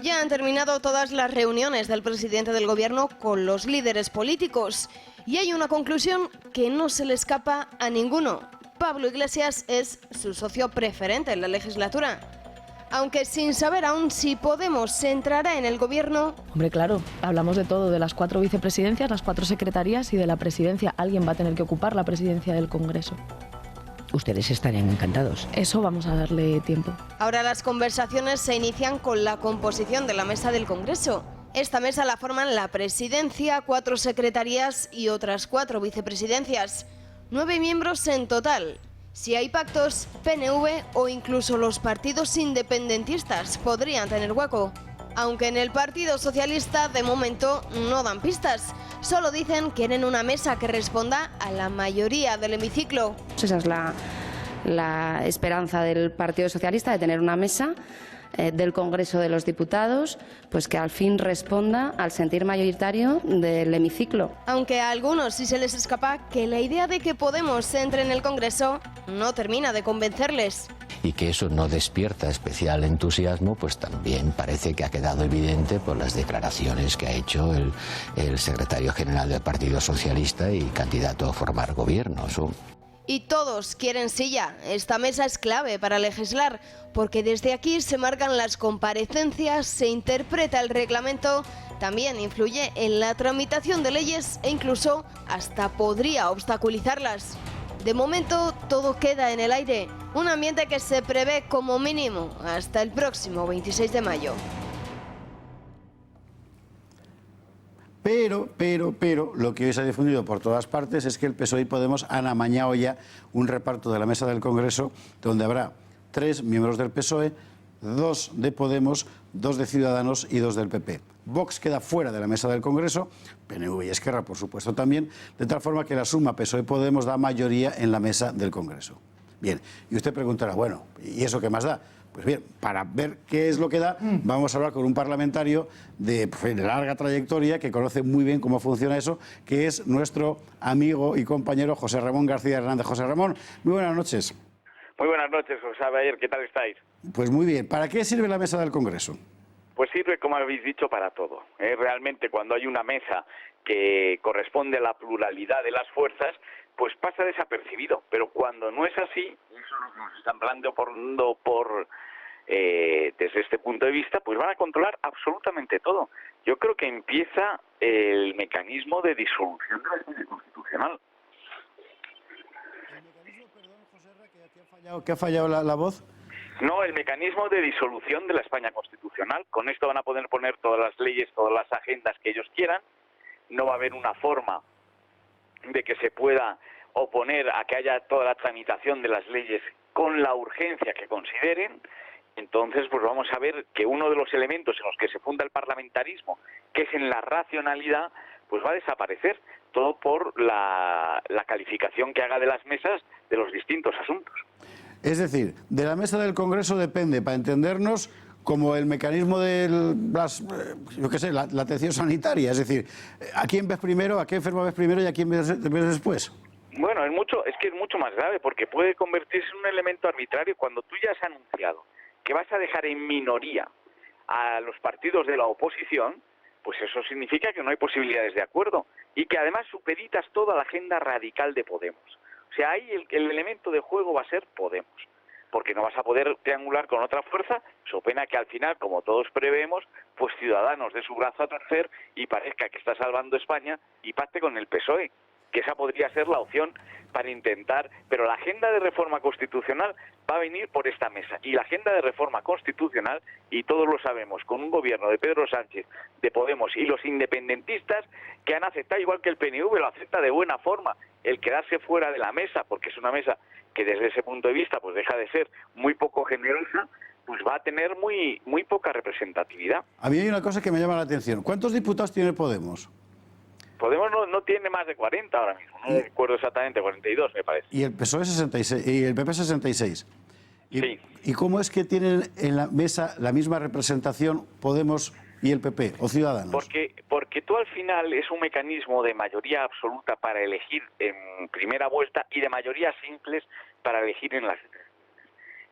Ya han terminado todas las reuniones del presidente del gobierno con los líderes políticos y hay una conclusión que no se le escapa a ninguno. Pablo Iglesias es su socio preferente en la legislatura. Aunque sin saber aún si Podemos entrará en el gobierno... Hombre, claro, hablamos de todo, de las 4 vicepresidencias, las 4 secretarías y de la presidencia. Alguien va a tener que ocupar la presidencia del Congreso. Ustedes estarían encantados. Eso vamos a darle tiempo. Ahora las conversaciones se inician con la composición de la mesa del Congreso. Esta mesa la forman la presidencia, 4 secretarías y otras 4 vicepresidencias. 9 miembros en total. Si hay pactos, PNV o incluso los partidos independentistas podrían tener hueco. Aunque en el Partido Socialista de momento no dan pistas. Solo dicen que quieren una mesa que responda a la mayoría del hemiciclo. Esa es la esperanza del Partido Socialista, de tener una mesa del Congreso de los Diputados, pues que al fin responda al sentir mayoritario del hemiciclo. Aunque a algunos sí se les escapa que la idea de que Podemos entre en el Congreso no termina de convencerles. Y que eso no despierta especial entusiasmo, pues también parece que ha quedado evidente por las declaraciones que ha hecho el secretario general del Partido Socialista y candidato a formar gobierno. Y todos quieren silla. Esta mesa es clave para legislar, porque desde aquí se marcan las comparecencias, se interpreta el reglamento, también influye en la tramitación de leyes e incluso hasta podría obstaculizarlas. De momento todo queda en el aire, un ambiente que se prevé como mínimo hasta el próximo 26 de mayo. Pero, lo que hoy se ha difundido por todas partes es que el PSOE y Podemos han amañado ya un reparto de la mesa del Congreso donde habrá 3 miembros del PSOE, 2 de Podemos, 2 de Ciudadanos y 2 del PP. Vox queda fuera de la mesa del Congreso, PNV y Esquerra, por supuesto, también, de tal forma que la suma PSOE-Podemos da mayoría en la mesa del Congreso. Bien, y usted preguntará, bueno, ¿y eso qué más da? Pues bien, para ver qué es lo que da, vamos a hablar con un parlamentario de larga trayectoria que conoce muy bien cómo funciona eso, que es nuestro amigo y compañero José Ramón García Hernández. José Ramón, muy buenas noches. Muy buenas noches, José Abayer, ¿qué tal estáis? Pues muy bien. ¿Para qué sirve la mesa del Congreso? Pues sirve, como habéis dicho, para todo. Realmente, cuando hay una mesa que corresponde a la pluralidad de las fuerzas, pues pasa desapercibido. Pero cuando no es así, eso es lo que nos están planteando desde este punto de vista, pues van a controlar absolutamente todo. Yo creo que empieza el mecanismo de disolución de la Asamblea Constitucional. ¿El mecanismo, perdón, José Ra, que ha fallado la voz? No, el mecanismo de disolución de la España constitucional. Con esto van a poder poner todas las leyes, todas las agendas que ellos quieran. No va a haber una forma de que se pueda oponer a que haya toda la tramitación de las leyes con la urgencia que consideren. Entonces, pues vamos a ver que uno de los elementos en los que se funda el parlamentarismo, que es en la racionalidad, pues va a desaparecer. Todo por la calificación que haga de las mesas de los distintos asuntos. Es decir, de la mesa del Congreso depende, para entendernos, como el mecanismo de la atención sanitaria. Es decir, ¿a quién ves primero, a qué enfermo ves primero y a quién ves después? Bueno, es que es mucho más grave, porque puede convertirse en un elemento arbitrario cuando tú ya has anunciado que vas a dejar en minoría a los partidos de la oposición, pues eso significa que no hay posibilidades de acuerdo y que además supeditas toda la agenda radical de Podemos. O sea, ahí el elemento de juego va a ser Podemos, porque no vas a poder triangular con otra fuerza, so pena que al final, como todos prevemos, pues Ciudadanos dé su brazo a torcer y parezca que está salvando España y pacte con el PSOE, que esa podría ser la opción para intentar, pero la agenda de reforma constitucional va a venir por esta mesa, y la agenda de reforma constitucional, y todos lo sabemos, con un gobierno de Pedro Sánchez, de Podemos y los independentistas, que han aceptado, igual que el PNV, lo acepta de buena forma, el quedarse fuera de la mesa, porque es una mesa que desde ese punto de vista pues deja de ser muy poco generosa, pues va a tener muy poca representatividad. A mí hay una cosa que me llama la atención. ¿Cuántos diputados tiene Podemos? Podemos no tiene más de 40 ahora mismo, no recuerdo exactamente, 42 me parece. Y el PSOE 66, y el PP 66. Sí. ¿Y cómo es que tienen en la mesa la misma representación Podemos y el PP o Ciudadanos? Porque tú al final es un mecanismo de mayoría absoluta para elegir en primera vuelta y de mayorías simples para elegir en las...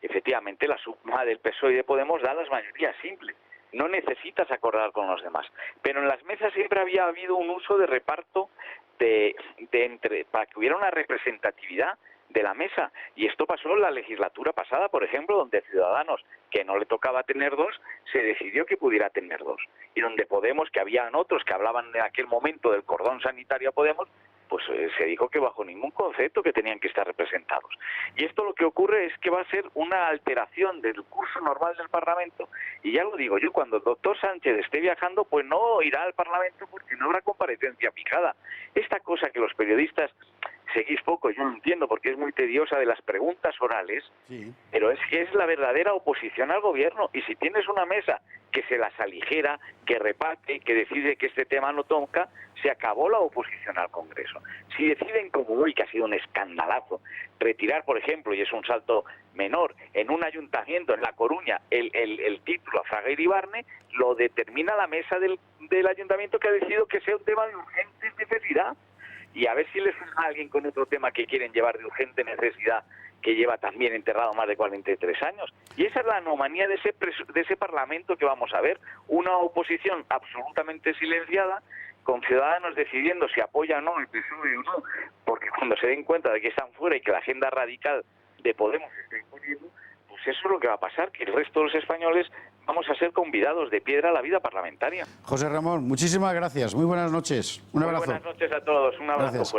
Efectivamente, la suma del PSOE y de Podemos da las mayorías simples, No necesitas acordar con los demás. Pero en las mesas siempre había habido un uso de reparto para que hubiera una representatividad de la mesa. Y esto pasó en la legislatura pasada, por ejemplo, donde Ciudadanos, que no le tocaba tener 2, se decidió que pudiera tener 2. Y donde Podemos, que habían otros que hablaban en aquel momento del cordón sanitario a Podemos, pues se dijo que bajo ningún concepto que tenían que estar representados. Y esto lo que ocurre es que va a ser una alteración del curso normal del Parlamento. Y ya lo digo yo, cuando el doctor Sánchez esté viajando, pues no irá al Parlamento porque no habrá comparecencia fijada. Esta cosa que los periodistas seguís poco, yo lo entiendo porque es muy tediosa, de las preguntas orales, sí, pero es que es la verdadera oposición al gobierno. Y si tienes una mesa que se las aligera, que reparte, que decide que este tema no toca, se acabó la oposición al Congreso. Si deciden, como hoy, que ha sido un escandalazo, retirar, por ejemplo, y es un salto menor, en un ayuntamiento, en La Coruña, el título a Fraga Iribarne, lo determina la mesa del ayuntamiento, que ha decidido que sea un tema de urgente necesidad. Y a ver si les suena a alguien con otro tema que quieren llevar de urgente necesidad, que lleva también enterrado más de 43 años. Y esa es la anomalía de ese Parlamento que vamos a ver, una oposición absolutamente silenciada, con Ciudadanos decidiendo si apoya o no el PSOE o no, porque cuando se den cuenta de que están fuera y que la agenda radical de Podemos se está imponiendo, pues eso es lo que va a pasar, que el resto de los españoles vamos a ser convidados de piedra a la vida parlamentaria. José Ramón, muchísimas gracias. Muy buenas noches. Un abrazo. Muy buenas noches a todos. Un abrazo fuerte.